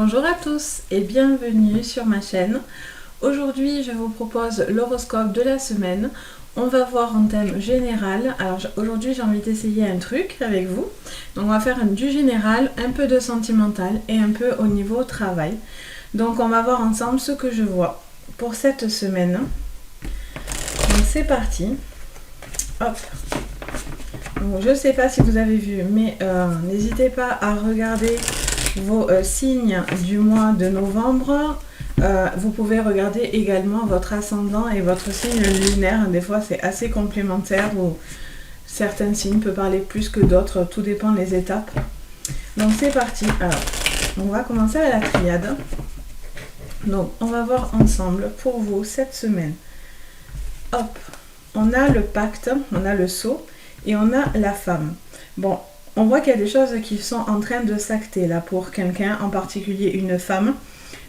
Bonjour à tous et bienvenue sur ma chaîne. Aujourd'hui, je vous propose l'horoscope de la semaine. On va voir en thème général. Alors aujourd'hui, j'ai envie d'essayer un truc avec vous. Donc on va faire du général, un peu de sentimental et un peu au niveau travail. Donc on va voir ensemble ce que je vois pour cette semaine. Donc c'est parti. Hop. Donc, je ne sais pas si vous avez vu, mais n'hésitez pas à regarder vos signes du mois de novembre. Vous pouvez regarder également votre ascendant et votre signe lunaire. Des fois, c'est assez complémentaire ou certains signes peuvent parler plus que d'autres. Tout dépend des étapes. Donc, c'est parti. Alors, on va commencer à la triade. Donc, on va voir ensemble pour vous cette semaine. Hop, on a le pacte, on a le sceau et on a la femme. Bon, on voit qu'il y a des choses qui sont en train de s'acter là pour quelqu'un, en particulier une femme.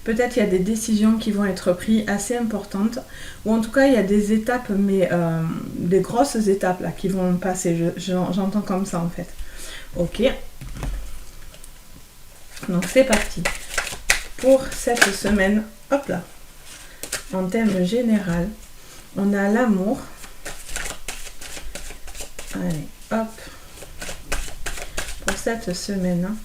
Peut-être qu'il y a des décisions qui vont être prises assez importantes, ou en tout cas il y a des étapes, mais des grosses étapes là qui vont passer. J'entends comme ça en fait. Ok. Donc c'est parti. Pour cette semaine, hop là, en thème général, on a l'amour. Allez, hop. Pour cette semaine.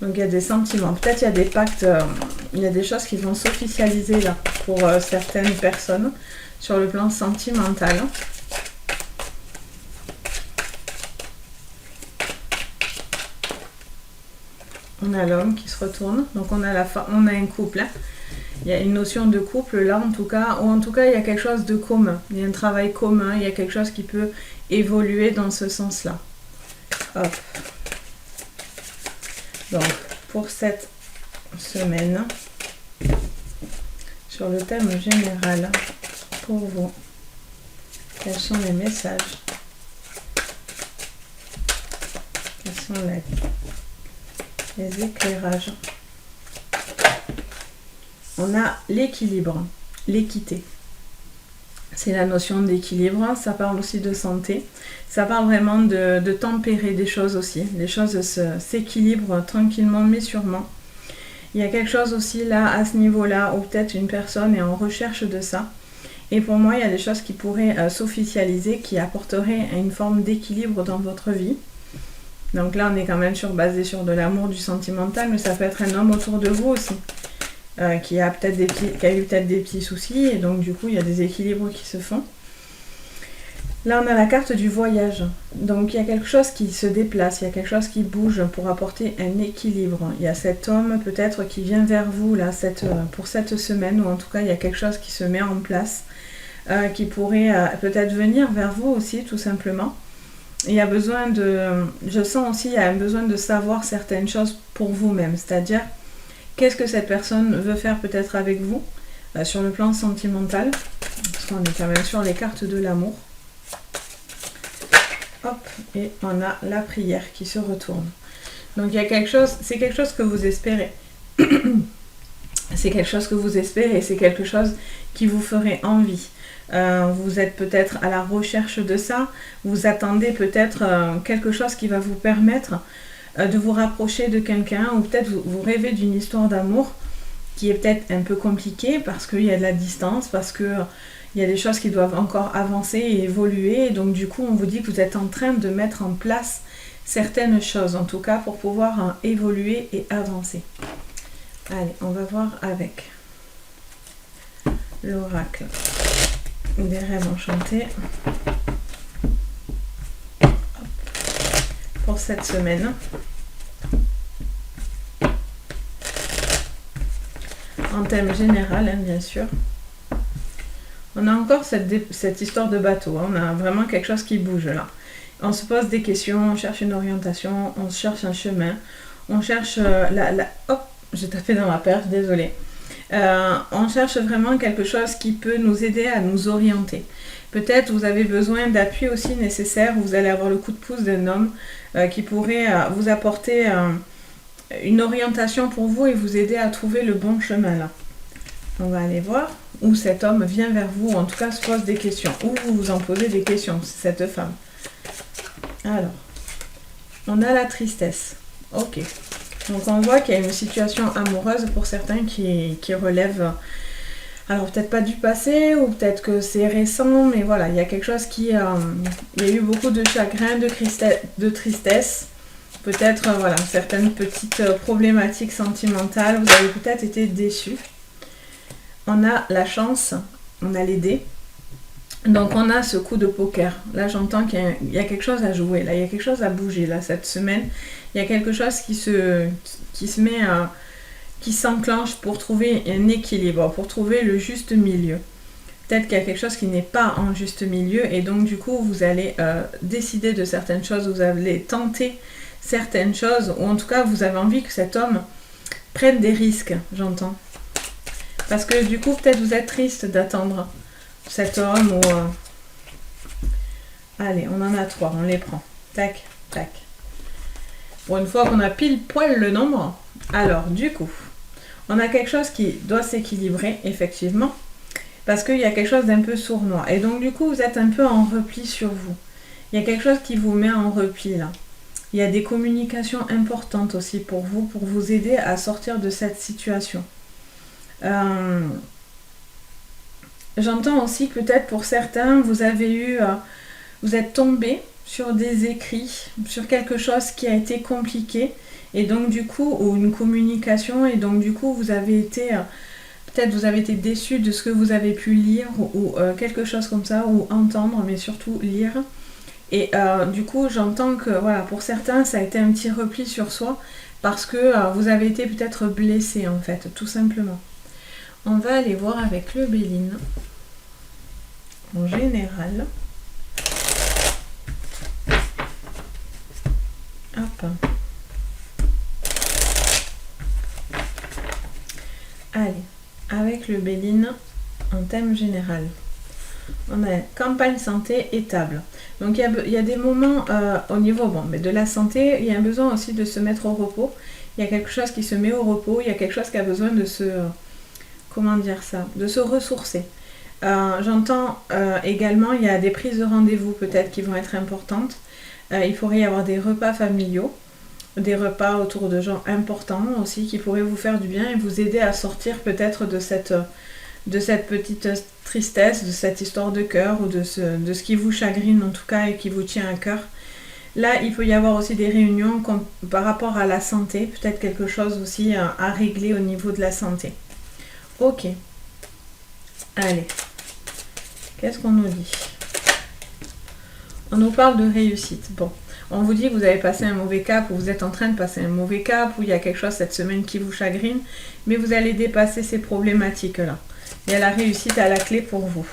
Donc il y a des sentiments. Peut-être il y a des pactes, il y a des choses qui vont s'officialiser là pour certaines personnes sur le plan sentimental. On a l'homme qui se retourne. Donc on a on a un couple. Hein. Il y a une notion de couple là en tout cas, ou en tout cas il y a quelque chose de commun. Il y a un travail commun, il y a quelque chose qui peut évoluer dans ce sens-là. Hop. Donc pour cette semaine, sur le thème général, pour vous, quels sont les messages? Quels sont les éclairages? On a l'équilibre, l'équité. C'est la notion d'équilibre, ça parle aussi de santé. Ça parle vraiment de tempérer des choses aussi. Les choses s'équilibrent tranquillement mais sûrement. Il y a quelque chose aussi là, à ce niveau-là, où peut-être une personne est en recherche de ça. Et pour moi, il y a des choses qui pourraient s'officialiser, qui apporteraient une forme d'équilibre dans votre vie. Donc là, on est quand même basé sur de l'amour, du sentimental, mais ça peut être un homme autour de vous aussi. Qui a eu peut-être des petits soucis et donc du coup il y a des équilibres qui se font. Là on a la carte du voyage, donc il y a quelque chose qui se déplace, il y a quelque chose qui bouge pour apporter un équilibre. Il y a cet homme peut-être qui vient vers vous là pour cette semaine, ou en tout cas il y a quelque chose qui se met en place, qui pourrait peut-être venir vers vous aussi tout simplement. Il y a besoin je sens aussi il y a un besoin de savoir certaines choses pour vous-même, c'est-à-dire qu'est-ce que cette personne veut faire peut-être avec vous sur le plan sentimental, parce qu'on est quand même sur les cartes de l'amour. Hop, et on a la prière qui se retourne. Donc il y a quelque chose, c'est quelque chose que vous espérez. C'est quelque chose que vous espérez, c'est quelque chose qui vous ferait envie. Vous êtes peut-être à la recherche de ça, vous attendez peut-être quelque chose qui va vous permettre de vous rapprocher de quelqu'un, ou peut-être vous rêvez d'une histoire d'amour qui est peut-être un peu compliquée parce qu'il y a de la distance, parce qu'il y a des choses qui doivent encore avancer et évoluer, et donc du coup on vous dit que vous êtes en train de mettre en place certaines choses, en tout cas pour pouvoir évoluer et avancer. Allez, on va voir avec l'oracle des rêves enchantés pour cette semaine. En thème général, hein, bien sûr. On a encore cette histoire de bateau. Hein. On a vraiment quelque chose qui bouge là. On se pose des questions, on cherche une orientation, on cherche un chemin. On cherche Hop, j'ai tapé dans ma perche, désolée. On cherche vraiment quelque chose qui peut nous aider à nous orienter. Peut-être vous avez besoin d'appui aussi nécessaire. Vous allez avoir le coup de pouce d'un homme qui pourrait vous apporter une orientation pour vous et vous aider à trouver le bon chemin là. On va aller voir où cet homme vient vers vous, ou en tout cas se pose des questions, ou vous vous en posez des questions, cette femme. Alors, on a la tristesse. Ok. Donc on voit qu'il y a une situation amoureuse pour certains qui relève, alors peut-être pas du passé ou peut-être que c'est récent, mais voilà, il y a quelque chose il y a eu beaucoup de chagrin, de tristesse, peut-être voilà, certaines petites problématiques sentimentales, vous avez peut-être été déçus. On a la chance, on a les dés. Donc on a ce coup de poker. Là j'entends qu'il y a quelque chose à jouer, là il y a quelque chose à bouger là cette semaine. Il y a quelque chose qui s'enclenche pour trouver un équilibre, pour trouver le juste milieu. Peut-être qu'il y a quelque chose qui n'est pas en juste milieu et donc du coup vous allez décider de certaines choses, vous allez tenter certaines choses ou en tout cas vous avez envie que cet homme prenne des risques, j'entends. Parce que du coup peut-être vous êtes triste d'attendre cet homme ou... Allez, on en a 3, on les prend. Tac, tac. Pour une fois qu'on a pile poil le nombre, alors du coup, on a quelque chose qui doit s'équilibrer, effectivement, parce qu'il y a quelque chose d'un peu sournois. Et donc du coup, vous êtes un peu en repli sur vous. Il y a quelque chose qui vous met en repli là. Il y a des communications importantes aussi pour vous aider à sortir de cette situation. J'entends aussi que peut-être pour certains, vous êtes tombé sur des écrits, sur quelque chose qui a été compliqué, et donc du coup, ou une communication, et donc du coup, vous avez été déçu de ce que vous avez pu lire, ou quelque chose comme ça, ou entendre, mais surtout lire. Et du coup, j'entends que voilà, pour certains, ça a été un petit repli sur soi, parce que vous avez été peut-être blessé, en fait, tout simplement. On va aller voir avec le Béline. En général. Hop. Allez, avec le Béline, en thème général. On a campagne santé et table. Donc il y a des moments au niveau mais de la santé, il y a un besoin aussi de se mettre au repos. Il y a quelque chose qui se met au repos, il y a quelque chose qui a besoin de se... comment dire ça, de se ressourcer. J'entends également, il y a des prises de rendez-vous peut-être qui vont être importantes. Il pourrait y avoir des repas familiaux, des repas autour de gens importants aussi qui pourraient vous faire du bien et vous aider à sortir peut-être de cette petite tristesse, de cette histoire de cœur ou de ce qui vous chagrine en tout cas et qui vous tient à cœur. Là, il peut y avoir aussi des réunions par rapport à la santé, peut-être quelque chose aussi à régler au niveau de la santé. Ok. Allez. Qu'est-ce qu'on nous dit? On nous parle de réussite. Bon, on vous dit que vous avez passé un mauvais cap ou vous êtes en train de passer un mauvais cap ou il y a quelque chose cette semaine qui vous chagrine, mais vous allez dépasser ces problématiques-là. Il y a la réussite à la clé pour vous.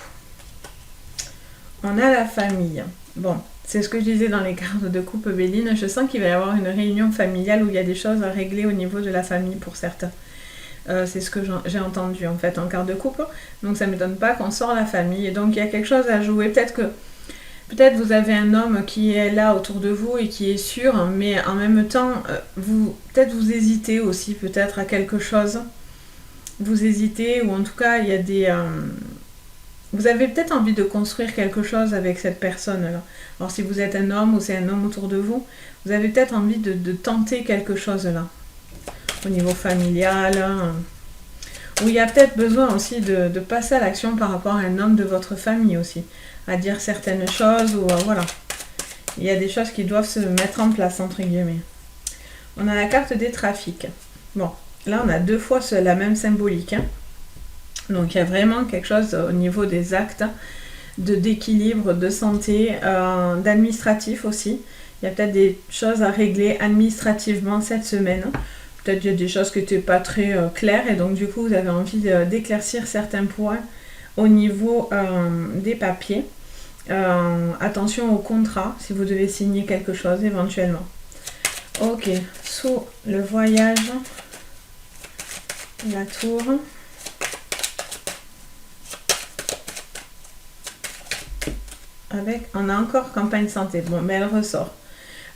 On a la famille. Bon, c'est ce que je disais dans les cartes de coupe Béline. Je sens qu'il va y avoir une réunion familiale où il y a des choses à régler au niveau de la famille pour certains. C'est ce que j'ai entendu en fait en carte de coupe. Donc ça ne m'étonne pas qu'on sort la famille. Et donc il y a quelque chose à jouer. Peut-être vous avez un homme qui est là autour de vous et qui est sûr, mais en même temps, peut-être vous hésitez aussi peut-être à quelque chose. Vous hésitez ou en tout cas il y a des... vous avez peut-être envie de construire quelque chose avec cette personne-là. Alors si vous êtes un homme ou c'est un homme autour de vous, vous avez peut-être envie de tenter quelque chose là. Au niveau familial, où il y a peut-être besoin aussi de passer à l'action par rapport à un homme de votre famille aussi, à dire certaines choses, ou voilà. Il y a des choses qui doivent se mettre en place, entre guillemets. On a la carte des trafics. Bon, là on a 2 fois la même symbolique. Donc il y a vraiment quelque chose au niveau des actes, d'équilibre, de santé, d'administratif aussi. Il y a peut-être des choses à régler administrativement cette semaine. Peut-être qu'il y a des choses qui n'étaient pas très claires et donc du coup vous avez envie d'éclaircir certains points au niveau des papiers. Attention au contrat si vous devez signer quelque chose éventuellement. Ok, sous le voyage, la tour. On a encore campagne santé, bon mais elle ressort.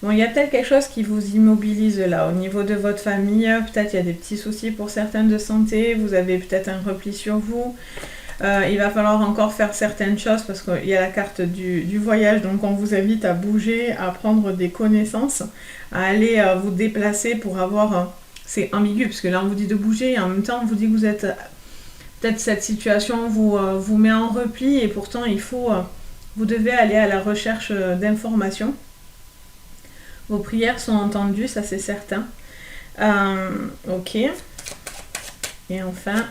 Bon, il y a peut-être quelque chose qui vous immobilise là, au niveau de votre famille, peut-être il y a des petits soucis pour certains de santé, vous avez peut-être un repli sur vous, Il va falloir encore faire certaines choses parce qu'il y a la carte du voyage, donc on vous invite à bouger, à prendre des connaissances, à aller vous déplacer pour avoir... c'est ambigu parce que là on vous dit de bouger et en même temps on vous dit que vous êtes... peut-être cette situation vous met en repli et pourtant il faut... vous devez aller à la recherche d'informations. Vos prières sont entendues, ça c'est certain. Ok. Et enfin...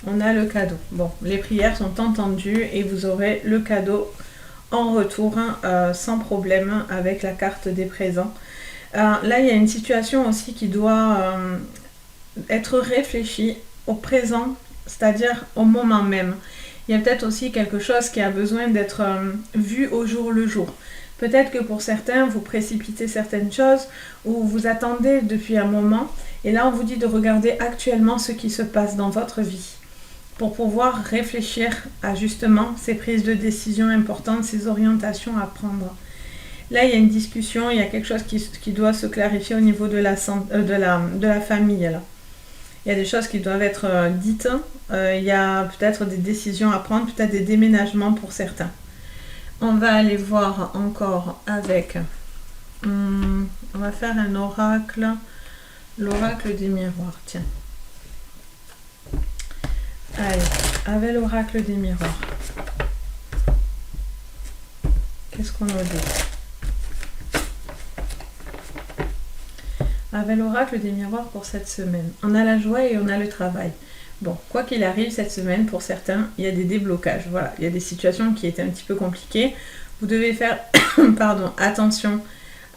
on a le cadeau. Bon, les prières sont entendues et vous aurez le cadeau en retour sans problème avec la carte des présents. Là, il y a une situation aussi qui doit être réfléchie au présent, c'est-à-dire au moment même. Il y a peut-être aussi quelque chose qui a besoin d'être vu au jour le jour. Peut-être que pour certains, vous précipitez certaines choses ou vous attendez depuis un moment. Et là, on vous dit de regarder actuellement ce qui se passe dans votre vie, pour pouvoir réfléchir à justement ces prises de décision importantes, ces orientations à prendre. Là, il y a une discussion, il y a quelque chose qui doit se clarifier au niveau de la famille. Là. Il y a des choses qui doivent être dites, il y a peut-être des décisions à prendre, peut-être des déménagements pour certains. On va aller voir encore avec... on va faire un oracle, l'oracle des miroirs, tiens. Allez, avec l'oracle des miroirs. Qu'est-ce qu'on a dit? Avec l'oracle des miroirs pour cette semaine. On a la joie et on a le travail. Bon, quoi qu'il arrive cette semaine, pour certains, il y a des déblocages. Voilà, il y a des situations qui étaient un petit peu compliquées. Vous devez faire attention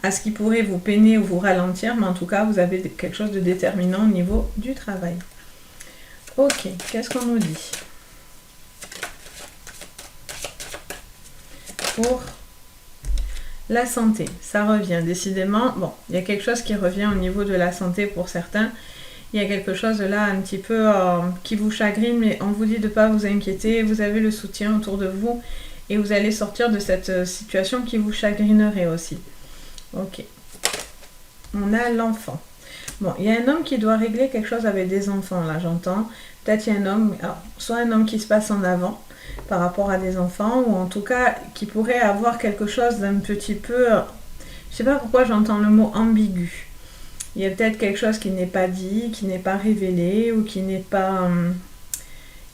à ce qui pourrait vous peiner ou vous ralentir, mais en tout cas, vous avez quelque chose de déterminant au niveau du travail. Ok, qu'est-ce qu'on nous dit pour la santé? Ça revient décidément. Bon, il y a quelque chose qui revient au niveau de la santé pour certains. Il y a quelque chose là un petit peu qui vous chagrine, mais on vous dit de ne pas vous inquiéter. Vous avez le soutien autour de vous et vous allez sortir de cette situation qui vous chagrinerait aussi. Ok. On a l'enfant. Bon, il y a un homme qui doit régler quelque chose avec des enfants, là, j'entends. Peut-être il y a un homme, alors, soit un homme qui se passe en avant par rapport à des enfants, ou en tout cas qui pourrait avoir quelque chose d'un petit peu... je sais pas pourquoi j'entends le mot ambigu. Il y a peut-être quelque chose qui n'est pas dit, qui n'est pas révélé, ou qui n'est pas...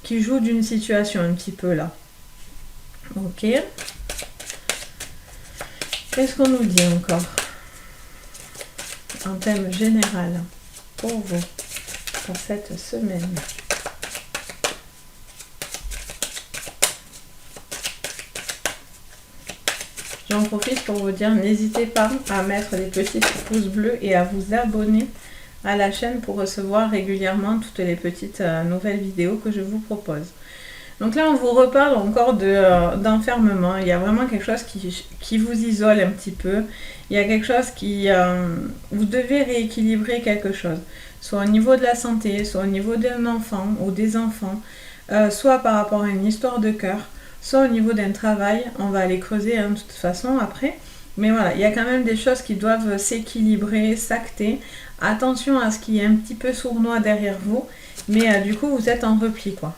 qui joue d'une situation un petit peu là. Ok. Qu'est-ce qu'on nous dit encore en thème général pour vous, pour cette semaine? J'en profite pour vous dire, n'hésitez pas à mettre des petits pouces bleus et à vous abonner à la chaîne pour recevoir régulièrement toutes les petites nouvelles vidéos que je vous propose. Donc là, on vous reparle encore d'enfermement. Il y a vraiment quelque chose qui vous isole un petit peu. Il y a quelque chose qui... vous devez rééquilibrer quelque chose. Soit au niveau de la santé, soit au niveau d'un enfant ou des enfants, soit par rapport à une histoire de cœur, soit au niveau d'un travail. On va aller creuser de toute façon après. Mais voilà, il y a quand même des choses qui doivent s'équilibrer, s'acter. Attention à ce qui est un petit peu sournois derrière vous. Mais du coup, vous êtes en repli, quoi.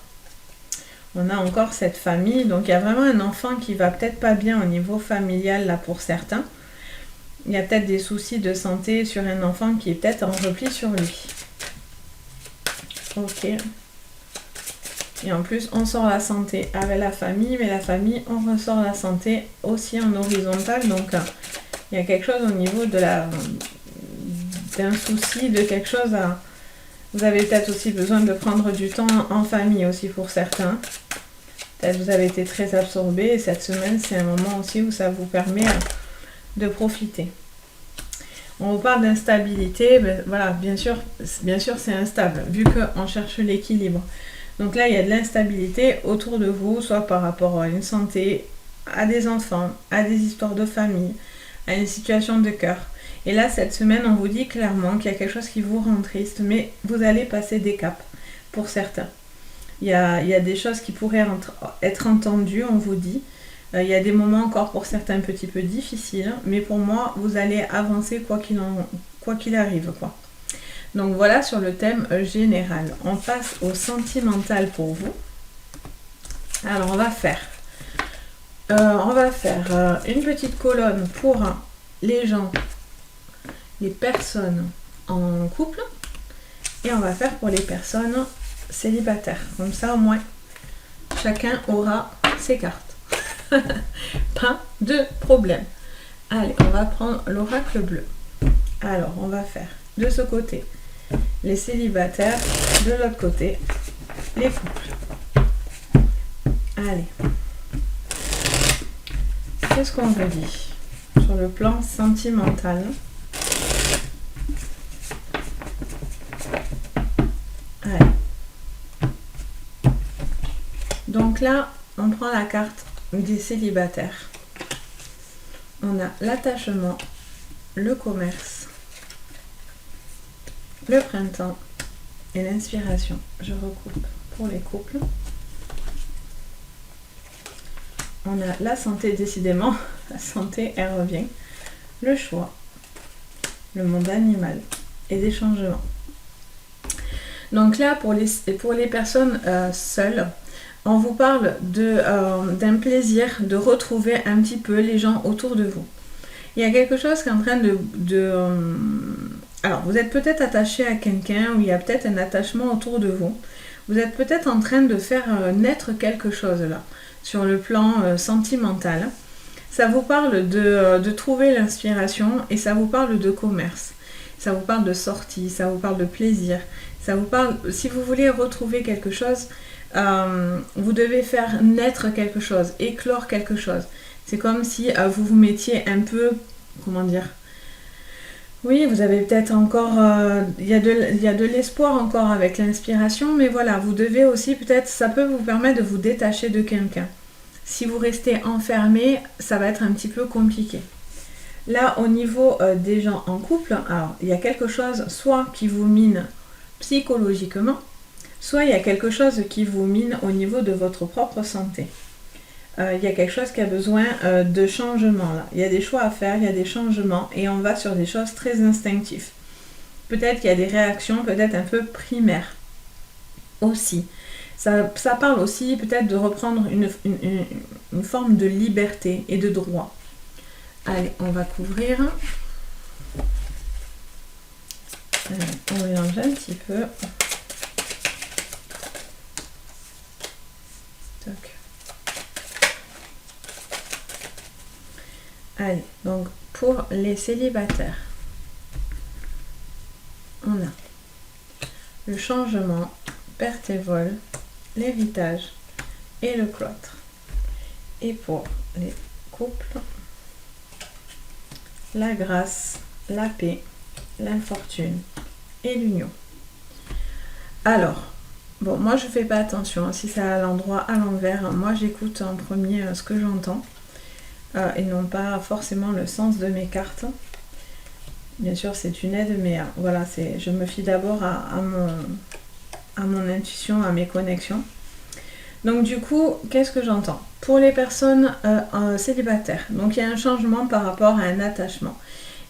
On a encore cette famille, donc il y a vraiment un enfant qui va peut-être pas bien au niveau familial là pour certains. Il y a peut-être des soucis de santé sur un enfant qui est peut-être en repli sur lui. Ok. Et en plus, on sort la santé avec la famille, mais la famille, on ressort la santé aussi en horizontal. Donc, il y a quelque chose au niveau de d'un souci, de quelque chose à... Vous avez peut-être aussi besoin de prendre du temps en famille aussi pour certains. Peut-être vous avez été très absorbé et cette semaine, c'est un moment aussi où ça vous permet de profiter. On vous parle d'instabilité, ben voilà, bien sûr c'est instable, vu qu'on cherche l'équilibre. Donc là, il y a de l'instabilité autour de vous, soit par rapport à une santé, à des enfants, à des histoires de famille, à une situation de cœur. Et là, cette semaine, on vous dit clairement qu'il y a quelque chose qui vous rend triste, mais vous allez passer des caps pour certains. Il y a des choses qui pourraient être entendues, on vous dit. Il y a des moments encore pour certains un petit peu difficiles, mais pour moi, vous allez avancer quoi qu'il arrive, quoi. Donc voilà sur le thème général. On passe au sentimental pour vous. Alors on va faire une petite colonne pour les gens, les personnes en couple, et on va faire pour les personnes célibataires. Comme ça au moins chacun aura ses cartes. Pas de problème. Allez, on va prendre l'oracle bleu. Alors on va faire de ce côté les célibataires, de l'autre côté les couples. Allez, qu'est-ce qu'on vous dit sur le plan sentimental? Allez. Donc là, on prend la carte des célibataires. On a l'attachement, le commerce, le printemps et l'inspiration. Je recoupe pour les couples. On a la santé, décidément, la santé, elle revient. Le choix, le monde animal et des changements. Donc là, pour les personnes seules, on vous parle d'un plaisir de retrouver un petit peu les gens autour de vous. Il y a quelque chose qui est en train alors, vous êtes peut-être attaché à quelqu'un ou il y a peut-être un attachement autour de vous. Vous êtes peut-être en train de faire naître quelque chose là, sur le plan sentimental. Ça vous parle de trouver l'inspiration et ça vous parle de commerce. Ça vous parle de sortie, ça vous parle de plaisir. Ça vous parle, si vous voulez retrouver quelque chose, vous devez faire naître quelque chose, éclore quelque chose. C'est comme si vous vous mettiez un peu, comment dire, oui, vous avez peut-être encore, il y a de l'espoir encore avec l'inspiration, mais voilà, vous devez aussi peut-être, ça peut vous permettre de vous détacher de quelqu'un. Si vous restez enfermé, ça va être un petit peu compliqué. Là, au niveau des gens en couple, alors il y a quelque chose soit qui vous mine psychologiquement, soit il y a quelque chose qui vous mine au niveau de votre propre santé. Il y a quelque chose qui a besoin de changement là. Il y a des choix à faire, il y a des changements et on va sur des choses très instinctives. Peut-être qu'il y a des réactions peut-être un peu primaires aussi. Ça parle aussi peut-être de reprendre une forme de liberté et de droit. Allez, on va couvrir. On mélange un petit peu. Toc. Allez, donc pour les célibataires, on a le changement, perte et vol, l'héritage et le cloître. Et pour les couples, la grâce, la paix, l'infortune et l'union. Alors, bon, moi je fais pas attention, si c'est à l'endroit, à l'envers, moi j'écoute en premier ce que j'entends. Et non pas forcément le sens de mes cartes. Bien sûr, c'est une aide, mais voilà, je me fie d'abord à mon intuition, à mes connexions. Donc du coup, qu'est-ce que j'entends? Pour les personnes célibataires, donc il y a un changement par rapport à un attachement.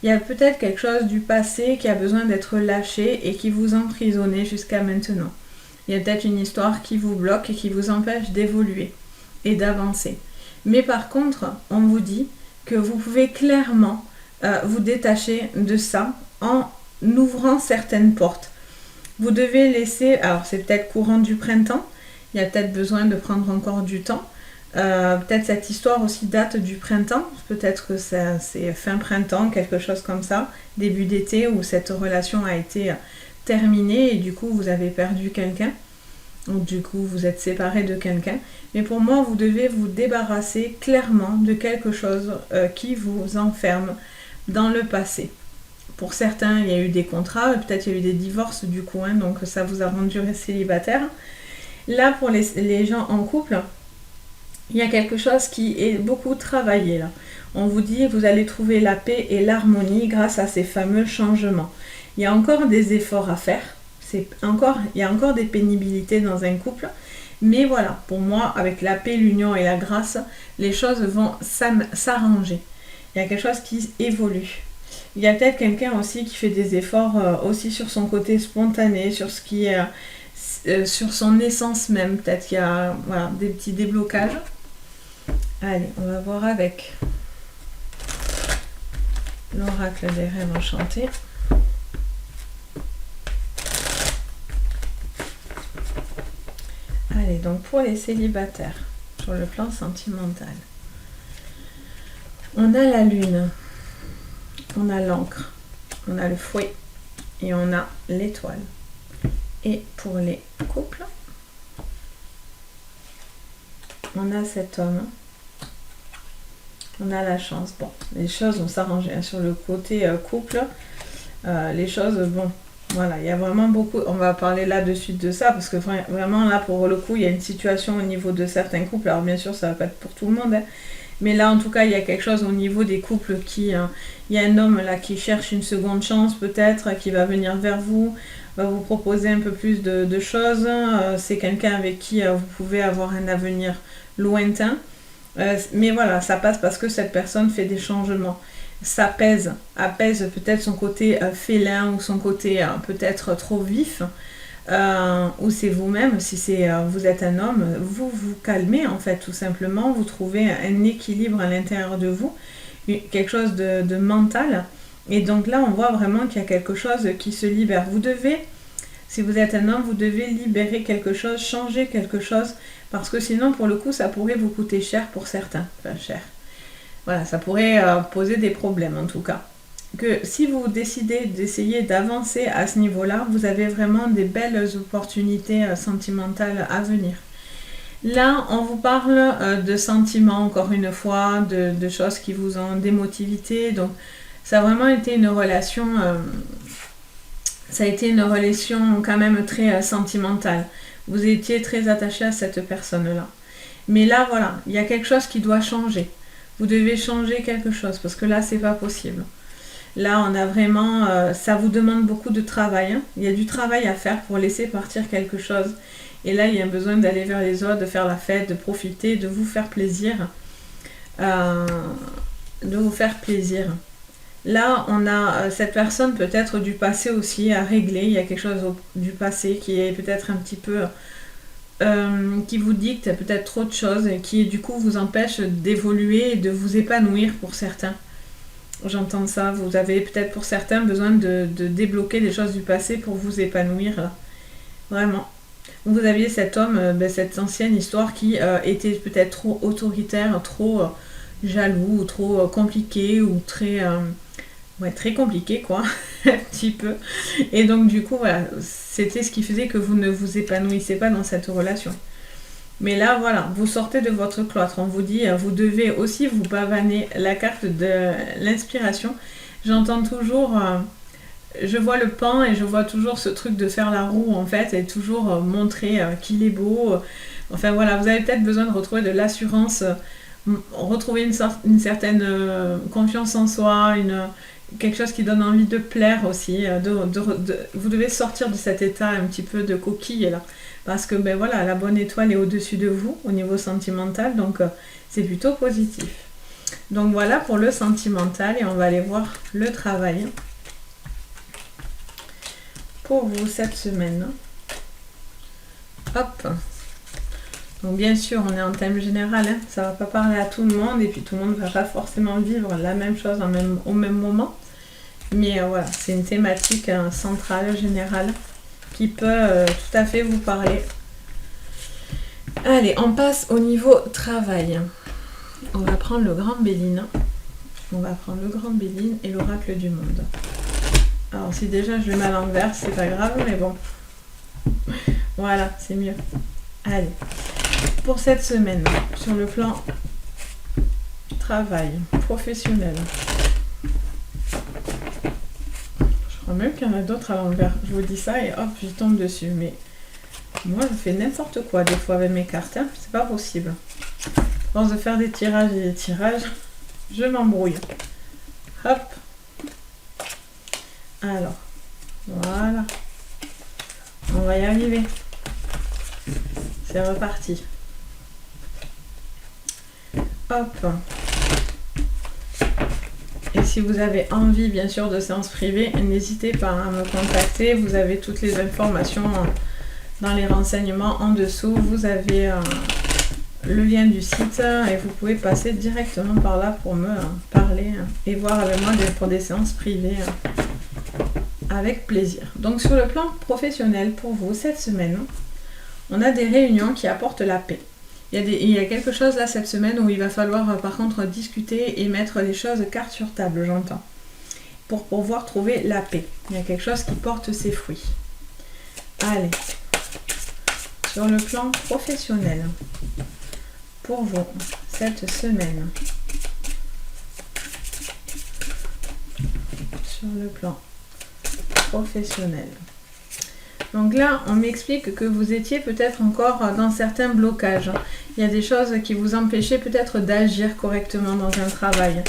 Il y a peut-être quelque chose du passé qui a besoin d'être lâché et qui vous emprisonnait jusqu'à maintenant. Il y a peut-être une histoire qui vous bloque et qui vous empêche d'évoluer et d'avancer. Mais par contre, on vous dit que vous pouvez clairement vous détacher de ça en ouvrant certaines portes. Vous devez laisser, alors c'est peut-être courant du printemps, il y a peut-être besoin de prendre encore du temps. Peut-être cette histoire aussi date du printemps, peut-être que c'est fin printemps, quelque chose comme ça, début d'été où cette relation a été terminée et du coup vous avez perdu quelqu'un. Donc du coup, vous êtes séparé de quelqu'un. Mais pour moi, vous devez vous débarrasser clairement de quelque chose qui vous enferme dans le passé. Pour certains, il y a eu des contrats, peut-être il y a eu des divorces du coup, hein, donc ça vous a rendu célibataire. Là, pour les gens en couple, il y a quelque chose qui est beaucoup travaillé là. On vous dit, vous allez trouver la paix et l'harmonie grâce à ces fameux changements. Il y a encore des efforts à faire. Il y a encore des pénibilités dans un couple, mais voilà, pour moi, avec la paix, l'union et la grâce, les choses vont s'arranger. Il y a quelque chose qui évolue. Il y a peut-être quelqu'un aussi qui fait des efforts aussi sur son côté spontané, sur ce qui est sur son essence même. Peut-être qu'il y a voilà, des petits déblocages. Allez, on va voir avec l'oracle des rêves enchantés. Allez, donc pour les célibataires, sur le plan sentimental, on a la lune, on a l'encre, on a le fouet et on a l'étoile. Et pour les couples, on a cet homme, on a la chance. Bon, les choses vont s'arranger hein. Sur le côté couple, les choses, bon, voilà, il y a vraiment beaucoup, on va parler là de suite de ça, parce que vraiment là, pour le coup, il y a une situation au niveau de certains couples, alors bien sûr, ça va pas être pour tout le monde, hein, mais là, en tout cas, il y a quelque chose au niveau des couples qui, il y a un homme là qui cherche une seconde chance peut-être, qui va venir vers vous, va vous proposer un peu plus de choses, c'est quelqu'un avec qui vous pouvez avoir un avenir lointain, mais voilà, ça passe parce que cette personne fait des changements. Ça apaise peut-être son côté félin ou son côté peut-être trop vif, ou c'est vous-même, si c'est vous êtes un homme, vous vous calmez en fait tout simplement, vous trouvez un équilibre à l'intérieur de vous, quelque chose de mental, et donc là on voit vraiment qu'il y a quelque chose qui se libère. Vous devez, si vous êtes un homme, vous devez libérer quelque chose, changer quelque chose, parce que sinon pour le coup ça pourrait vous coûter cher pour certains, enfin cher. Voilà, ça pourrait poser des problèmes en tout cas. Que si vous décidez d'essayer d'avancer à ce niveau-là, vous avez vraiment des belles opportunités sentimentales à venir. Là, on vous parle de sentiments, encore une fois, de choses qui vous ont d'émotivité. Donc, ça a vraiment été une relation, ça a été une relation quand même très sentimentale. Vous étiez très attaché à cette personne-là. Mais là, voilà, il y a quelque chose qui doit changer. Vous devez changer quelque chose parce que là, c'est pas possible. Là, on a vraiment, ça vous demande beaucoup de travail. Hein. Il y a du travail à faire pour laisser partir quelque chose. Et là, il y a besoin d'aller vers les autres, de faire la fête, de profiter, de vous faire plaisir. De vous faire plaisir. Là, on a cette personne peut-être du passé aussi à régler. Il y a quelque chose du passé qui est peut-être un petit peu... qui vous dicte peut-être trop de choses et qui du coup vous empêche d'évoluer et de vous épanouir pour certains. J'entends ça, vous avez peut-être pour certains besoin de débloquer des choses du passé pour vous épanouir. Vraiment. Vous aviez cet homme, cette ancienne histoire qui était peut-être trop autoritaire, trop jaloux, ou trop compliqué, ou très... ouais, très compliqué quoi, un petit peu. Et donc du coup, voilà, c'était ce qui faisait que vous ne vous épanouissez pas dans cette relation. Mais là, voilà, vous sortez de votre cloître. On vous dit, vous devez aussi vous pavaner la carte de l'inspiration. J'entends toujours, je vois le pan et je vois toujours ce truc de faire la roue en fait, et toujours montrer qu'il est beau. Enfin voilà, vous avez peut-être besoin de retrouver de l'assurance, retrouver une certaine confiance en soi, quelque chose qui donne envie de plaire aussi. Vous devez sortir de cet état un petit peu de coquille là. Parce que ben voilà, la bonne étoile est au-dessus de vous au niveau sentimental, donc c'est plutôt positif. Donc voilà pour le sentimental et on va aller voir le travail pour vous cette semaine. Hop. Donc bien sûr, on est en thème général, hein. Ça va pas parler à tout le monde et puis tout le monde va pas forcément vivre la même chose au même moment. Mais voilà, c'est une thématique centrale, générale, qui peut tout à fait vous parler. Allez, on passe au niveau travail. On va prendre le grand Béline. On va prendre le grand Béline et l'oracle du monde. Alors si déjà je le mets à l'envers, c'est pas grave, mais bon. Voilà, c'est mieux. Allez, pour cette semaine, sur le plan travail, professionnel. Je crois même qu'il y en a d'autres à l'envers. Je vous dis ça et hop, j'y tombe dessus. Mais moi, je fais n'importe quoi des fois avec mes cartes. Hein. C'est pas possible. À force de faire des tirages et des tirages, je m'embrouille. Hop. Alors, voilà. On va y arriver. C'est reparti. Hop. Et si vous avez envie, bien sûr, de séances privées, n'hésitez pas à me contacter. Vous avez toutes les informations dans les renseignements en dessous. Vous avez le lien du site et vous pouvez passer directement par là pour me parler et voir avec moi pour des séances privées avec plaisir. Donc sur le plan professionnel, pour vous, cette semaine, on a des réunions qui apportent la paix. Il y a quelque chose là cette semaine où il va falloir par contre discuter et mettre les choses carte sur table, j'entends, pour pouvoir trouver la paix. Il y a quelque chose qui porte ses fruits. Allez, sur le plan professionnel, pour vous, cette semaine, sur le plan professionnel. Donc là, on m'explique que vous étiez peut-être encore dans certains blocages. Il y a des choses qui vous empêchaient peut-être d'agir correctement dans un travail.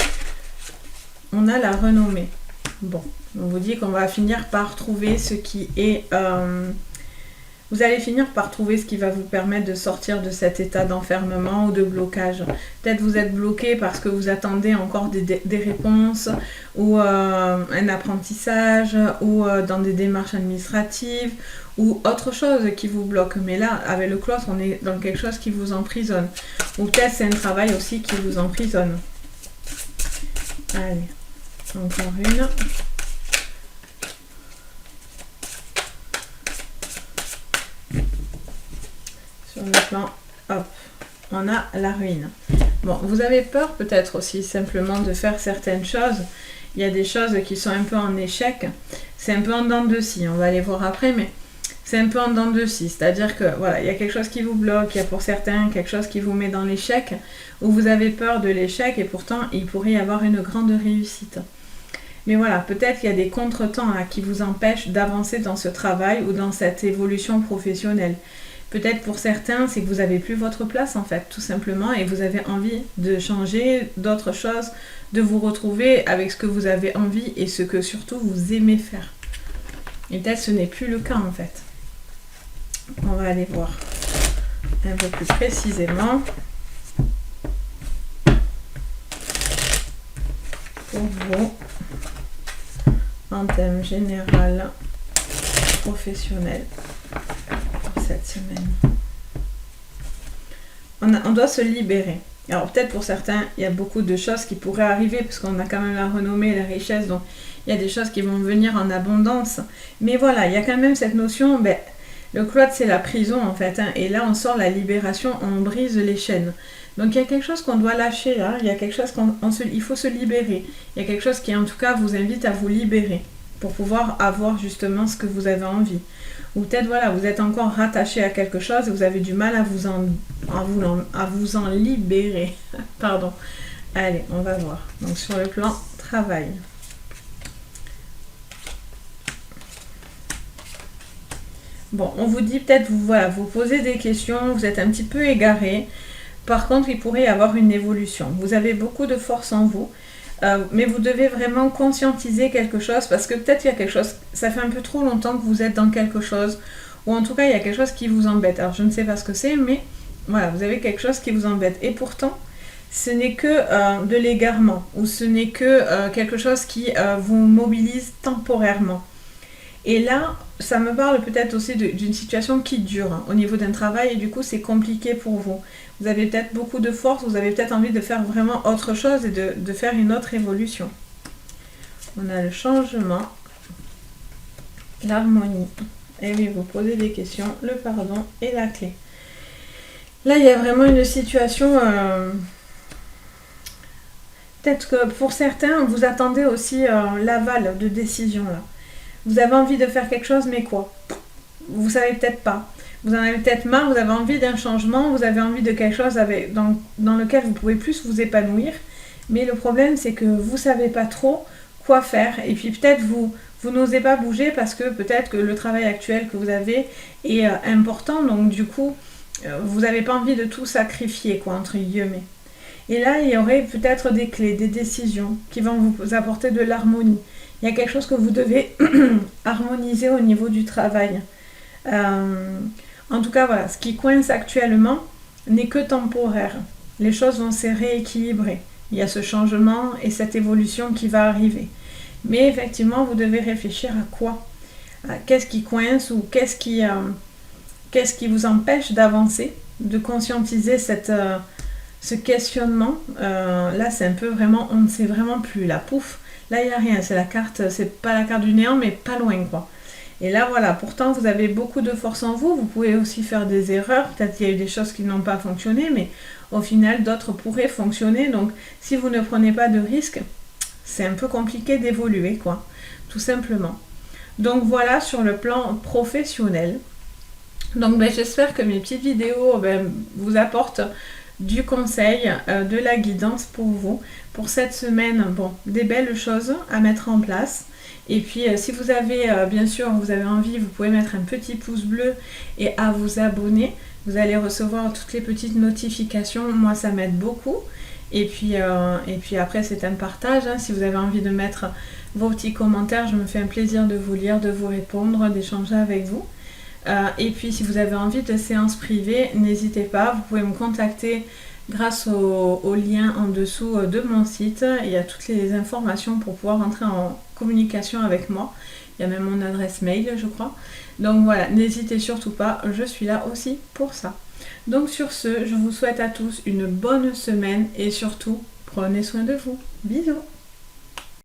On a la renommée. Bon, on vous dit qu'on va finir par trouver ce qui est... vous allez finir par trouver ce qui va vous permettre de sortir de cet état d'enfermement ou de blocage. Peut-être vous êtes bloqué parce que vous attendez encore des réponses ou un apprentissage ou dans des démarches administratives ou autre chose qui vous bloque. Mais là, avec le cloître, on est dans quelque chose qui vous emprisonne. Ou peut-être c'est un travail aussi qui vous emprisonne. Allez, encore une. Sur le plan, hop, on a la ruine. Bon, vous avez peur peut-être aussi simplement de faire certaines choses. Il y a des choses qui sont un peu en échec. C'est un peu en dents de scie, on va les voir après, mais c'est un peu en dents de scie. C'est-à-dire que voilà, il y a quelque chose qui vous bloque, il y a pour certains quelque chose qui vous met dans l'échec, où vous avez peur de l'échec et pourtant il pourrait y avoir une grande réussite. Mais voilà, peut-être qu'il y a des contretemps là, qui vous empêchent d'avancer dans ce travail ou dans cette évolution professionnelle. Peut-être pour certains, c'est que vous n'avez plus votre place en fait, tout simplement, et vous avez envie de changer d'autres choses, de vous retrouver avec ce que vous avez envie et ce que surtout vous aimez faire. Et peut-être ce n'est plus le cas en fait. On va aller voir un peu plus précisément. Pour vous, en thème général, professionnel. Cette semaine. On doit se libérer. Alors peut-être pour certains, il y a beaucoup de choses qui pourraient arriver parce qu'on a quand même la renommée, la richesse, donc il y a des choses qui vont venir en abondance. Mais voilà, il y a quand même cette notion, le cloître c'est la prison en fait, et là on sort la libération, on brise les chaînes. Donc il y a quelque chose qu'on doit lâcher là, il y a quelque chose il faut se libérer. Il y a quelque chose qui en tout cas vous invite à vous libérer pour pouvoir avoir justement ce que vous avez envie. Ou peut-être voilà, vous êtes encore rattaché à quelque chose et vous avez du mal à vous en libérer. Pardon. Allez, on va voir. Donc sur le plan travail. Bon, on vous dit peut-être, vous posez des questions, vous êtes un petit peu égaré. Par contre, il pourrait y avoir une évolution. Vous avez beaucoup de force en vous. Mais vous devez vraiment conscientiser quelque chose parce que peut-être il y a quelque chose, ça fait un peu trop longtemps que vous êtes dans quelque chose ou en tout cas il y a quelque chose qui vous embête. Alors je ne sais pas ce que c'est, mais voilà, vous avez quelque chose qui vous embête et pourtant ce n'est que de l'égarement ou ce n'est que quelque chose qui vous mobilise temporairement. Et là, ça me parle peut-être aussi d'une situation qui dure au niveau d'un travail et du coup c'est compliqué pour vous. Vous avez peut-être beaucoup de force, vous avez peut-être envie de faire vraiment autre chose et de faire une autre évolution. On a le changement, l'harmonie. Et oui, vous posez des questions, le pardon et la clé. Là, il y a vraiment une situation... peut-être que pour certains, vous attendez aussi l'aval de décision là. Vous avez envie de faire quelque chose, mais quoi? Vous savez peut-être pas. Vous en avez peut-être marre, vous avez envie d'un changement, vous avez envie de quelque chose dans lequel vous pouvez plus vous épanouir. Mais le problème, c'est que vous ne savez pas trop quoi faire. Et puis peut-être vous n'osez pas bouger parce que peut-être que le travail actuel que vous avez est important. Donc du coup, vous n'avez pas envie de tout sacrifier, quoi, entre guillemets. Et là, il y aurait peut-être des clés, des décisions qui vont vous apporter de l'harmonie. Il y a quelque chose que vous devez harmoniser au niveau du travail. En tout cas, voilà, ce qui coince actuellement n'est que temporaire. Les choses vont se rééquilibrer. il y a ce changement et cette évolution qui va arriver. Mais effectivement, vous devez réfléchir à quoi? Qu'est-ce qui coince ou qu'est-ce qui vous empêche d'avancer, de conscientiser ce questionnement. Là, c'est un peu vraiment, on ne sait vraiment plus. Là, pouf, là, il n'y a rien. C'est la carte, c'est pas la carte du néant, mais pas loin, quoi. Et là, voilà, pourtant, vous avez beaucoup de force en vous. Vous pouvez aussi faire des erreurs. Peut-être qu'il y a eu des choses qui n'ont pas fonctionné, mais au final, d'autres pourraient fonctionner. Donc, si vous ne prenez pas de risques, c'est un peu compliqué d'évoluer, quoi, tout simplement. Donc, voilà, sur le plan professionnel. Donc, j'espère que mes petites vidéos vous apportent du conseil, de la guidance pour vous. Pour cette semaine, bon, des belles choses à mettre en place. Et puis si vous avez, bien sûr, vous avez envie, vous pouvez mettre un petit pouce bleu et à vous abonner. Vous allez recevoir toutes les petites notifications. Moi, ça m'aide beaucoup. Et puis après, c'est un partage. Hein. Si vous avez envie de mettre vos petits commentaires, je me fais un plaisir de vous lire, de vous répondre, d'échanger avec vous. Et puis si vous avez envie de séances privées, n'hésitez pas, vous pouvez me contacter grâce au lien en dessous de mon site. Il y a toutes les informations pour pouvoir entrer en communication avec moi. Il y a même mon adresse mail, je crois. Donc voilà, n'hésitez surtout pas, je suis là aussi pour ça. Donc sur ce, je vous souhaite à tous une bonne semaine et surtout, prenez soin de vous. Bisous!